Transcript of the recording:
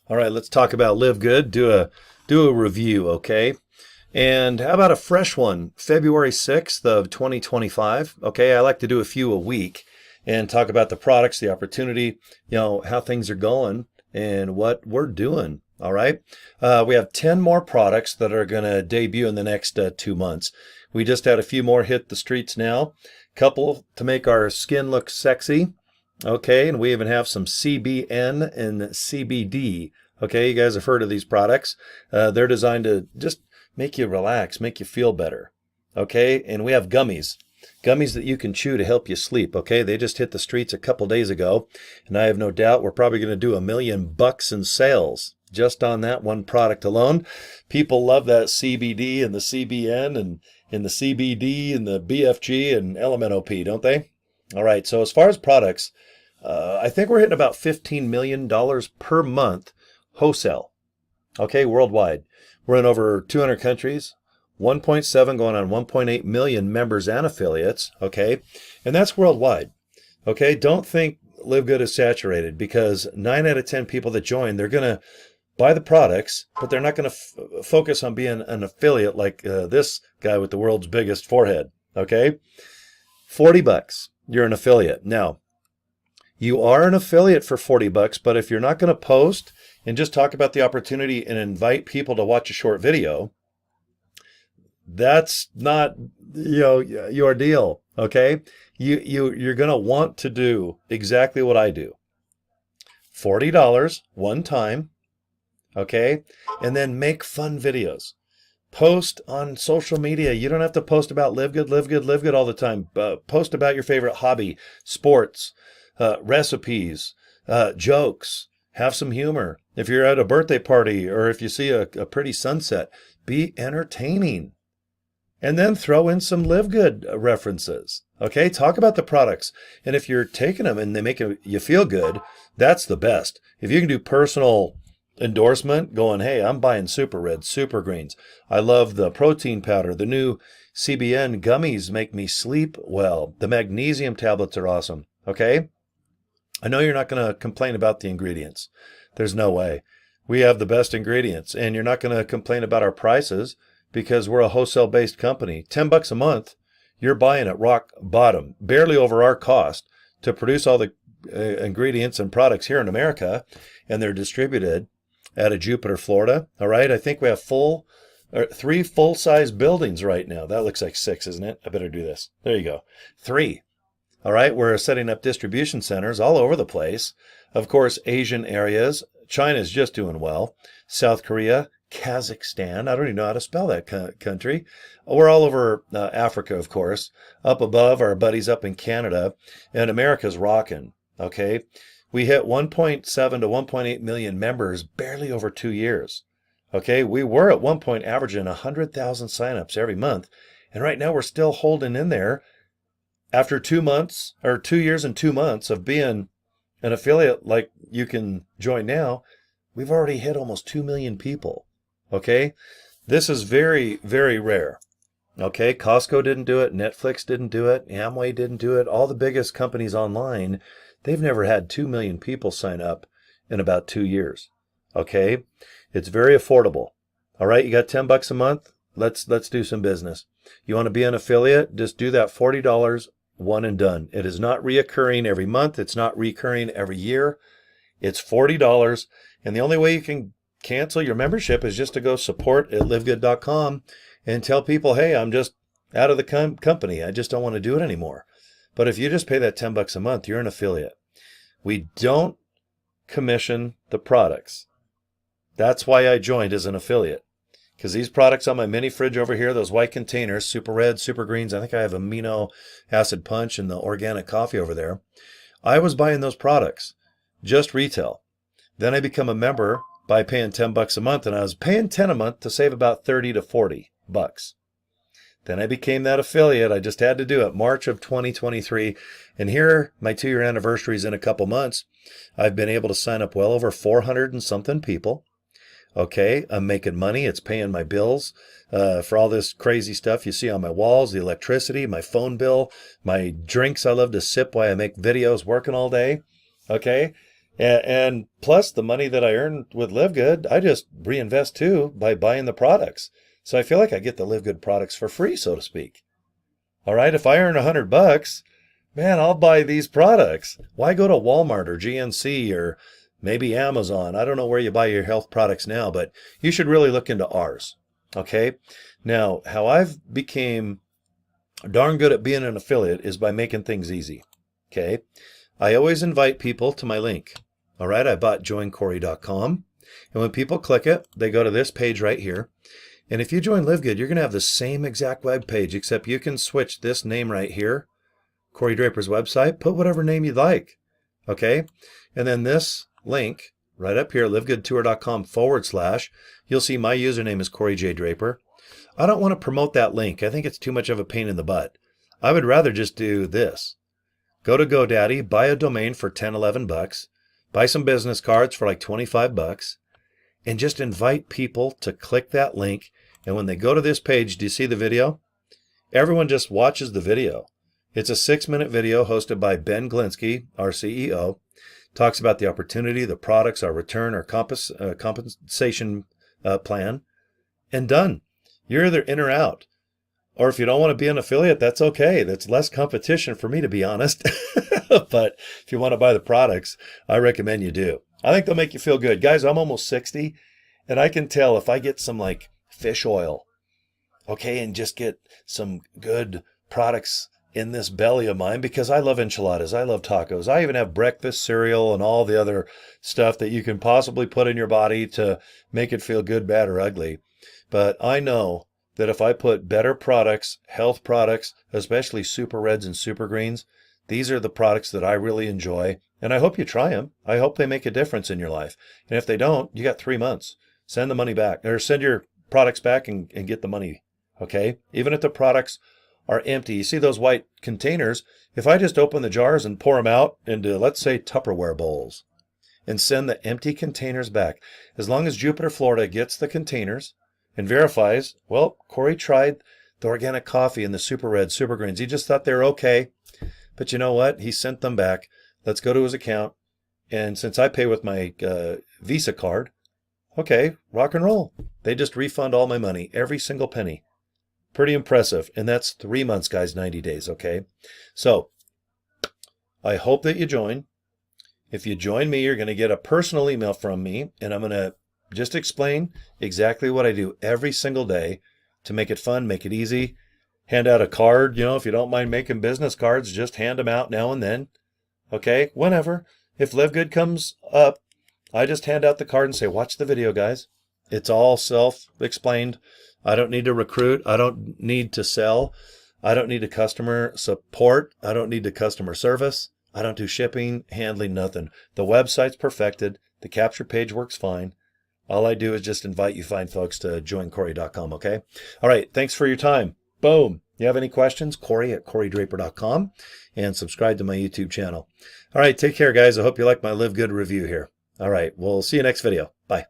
All right, let's talk about Live Good. Do a review, okay? And how about a fresh one, February 6th of 2025? Okay, I like to do a few a week and talk about the products, the opportunity, how things are going and what we're doing. All right. We have 10 more products that are going to debut in the next 2 months. We just had a few more hit the streets now. Couple to make our skin look sexy. Okay, and we even have some CBN and CBD. Okay, you guys have heard of these products. They're designed to just make you relax, make you feel better. Okay, and we have gummies. Gummies that you can chew to help you sleep. Okay, they just hit the streets a couple days ago, and I have no doubt we're probably going to do $1 million in sales just on that one product alone. People love that CBD and the CBN and the CBD and the BFG and LMNOP, don't they? All right, so as far as products, I think we're hitting about $15 million per month wholesale, okay, worldwide. We're in over 200 countries, 1.7 going on 1.8 million members and affiliates, okay, and that's worldwide, okay. Don't think Live Good is saturated, because 9 out of 10 people that join, they're going to buy the products, but they're not going to focus on being an affiliate like this guy with the world's biggest forehead, okay. $40, you're an affiliate. Now, you are an affiliate for $40, but if you're not going to post and just talk about the opportunity and invite people to watch a short video, that's not your deal. Okay, you're going to want to do exactly what I do. $40 one time, okay, and then make fun videos. Post on social media. You don't have to post about live good all the time. Post about your favorite hobby, sports, recipes, jokes. Have some humor. If you're at a birthday party or if you see a pretty sunset, be entertaining. And then throw in some Live Good references. Okay, talk about the products. And if you're taking them and they make you feel good, that's the best. If you can do personal endorsement, going, hey, I'm buying Super Red, Super Greens. I love the protein powder. The new CBN gummies make me sleep well. The magnesium tablets are awesome. Okay, I know you're not going to complain about the ingredients. There's no way. We have the best ingredients, and you're not going to complain about our prices because we're a wholesale-based company. $10 a month, you're buying at rock bottom, barely over our cost to produce all the ingredients and products here in America, and they're distributed out of Jupiter, Florida. All right, I think we have 3 full-size buildings right now. That looks like 6, isn't it? I better do this. There you go. 3. All right, we're setting up distribution centers all over the place. Of course, Asian areas. China's just doing well. South Korea, Kazakhstan. I don't even know how to spell that country. We're all over Africa, of course. Up above, our buddies up in Canada. And America's rocking, okay? We hit 1.7 to 1.8 million members barely over 2 years. Okay, we were at one point averaging 100,000 signups every month. And right now we're still holding in there. After 2 months, or 2 years and 2 months of being an affiliate like you can join now, we've already hit almost 2 million people. Okay? This is very, very rare. Okay? Costco didn't do it. Netflix didn't do it. Amway didn't do it. All the biggest companies online, they've never had 2 million people sign up in about 2 years. Okay? It's very affordable. All right? You got $10 a month? Let's do some business. You want to be an affiliate? Just do that $40 one and done. It is not reoccurring every month. It's not recurring every year. It's $40. And the only way you can cancel your membership is just to go support at livegood.com and tell people, hey, I'm just out of the company. I just don't want to do it anymore. But if you just pay that $10 a month, you're an affiliate. We don't commission the products. That's why I joined as an affiliate. Because these products on my mini fridge over here, those white containers, Super Red, Super Greens, I think I have amino acid punch and the organic coffee over there. I was buying those products, just retail. Then I become a member by paying $10 a month, and I was paying $10 a month to save about $30 to $40. Then I became that affiliate. I just had to do it. March of 2023. And here, my 2-year anniversary is in a couple months. I've been able to sign up well over 400 and something people. Okay, I'm making money. It's paying my bills for all this crazy stuff you see on my walls, the electricity, my phone bill, my drinks I love to sip while I make videos working all day. Okay, And plus the money that I earn with Live Good, I just reinvest too by buying the products. So I feel like I get the Live Good products for free, so to speak. All right, if I earn $100, man, I'll buy these products. Why go to Walmart or GNC or maybe Amazon? I don't know where you buy your health products now, but you should really look into ours. Okay. Now, how I've became darn good at being an affiliate is by making things easy. Okay. I always invite people to my link. All right. I bought joincory.com. And when people click it, they go to this page right here. And if you join LiveGood, you're going to have the same exact web page, except you can switch this name right here, Cory Draper's website, put whatever name you'd like. Okay. And then this link right up here, livegoodtour.com/, you'll see my username is Cory J. Draper. I don't want to promote that link. I think it's too much of a pain in the butt. I would rather just do this. Go to GoDaddy, buy a domain for $10, $11, buy some business cards for like $25, and just invite people to click that link. And when they go to this page, do you see the video? Everyone just watches the video. It's a 6-minute video hosted by Ben Glinsky, our CEO. Talks about the opportunity, the products, our return, our compensation plan, and done. You're either in or out. Or if you don't want to be an affiliate, that's okay. That's less competition for me, to be honest. But if you want to buy the products, I recommend you do. I think they'll make you feel good. Guys, I'm almost 60, and I can tell if I get some like fish oil, okay, and just get some good products in this belly of mine, because I love enchiladas, I love tacos, I even have breakfast cereal and all the other stuff that you can possibly put in your body to make it feel good, bad, or ugly. But I know that if I put better products, health products, especially super reds and super greens, these are the products that I really enjoy. And I hope you try them. I hope they make a difference in your life. And if they don't, you got 3 months. Send the money back, or send your products back and get the money. Okay? Even if the products are empty. You see those white containers? If I just open the jars and pour them out into, let's say, Tupperware bowls, and send the empty containers back, as long as Jupiter, Florida gets the containers and verifies, well, Cory tried the organic coffee and the super red, super greens. He just thought they were okay. But you know what? He sent them back. Let's go to his account. And since I pay with my Visa card, okay, rock and roll. They just refund all my money, every single penny. Pretty impressive. And that's 3 months, guys, 90 days, okay? So I hope that you join. If you join me, you're going to get a personal email from me, and I'm going to just explain exactly what I do every single day to make it fun, make it easy. Hand out a card, if you don't mind making business cards, just hand them out now and then. Okay, whenever. If Live Good comes up, I just hand out the card and say, watch the video, guys. It's all self-explained. I don't need to recruit. I don't need to sell. I don't need to customer support. I don't need to customer service. I don't do shipping, handling, nothing. The website's perfected. The capture page works fine. All I do is just invite you fine folks to joincory.com, okay? All right, thanks for your time. Boom. You have any questions? Cory@corydraper.com, and subscribe to my YouTube channel. All right, take care, guys. I hope you like my Live Good review here. All right, we'll see you next video. Bye.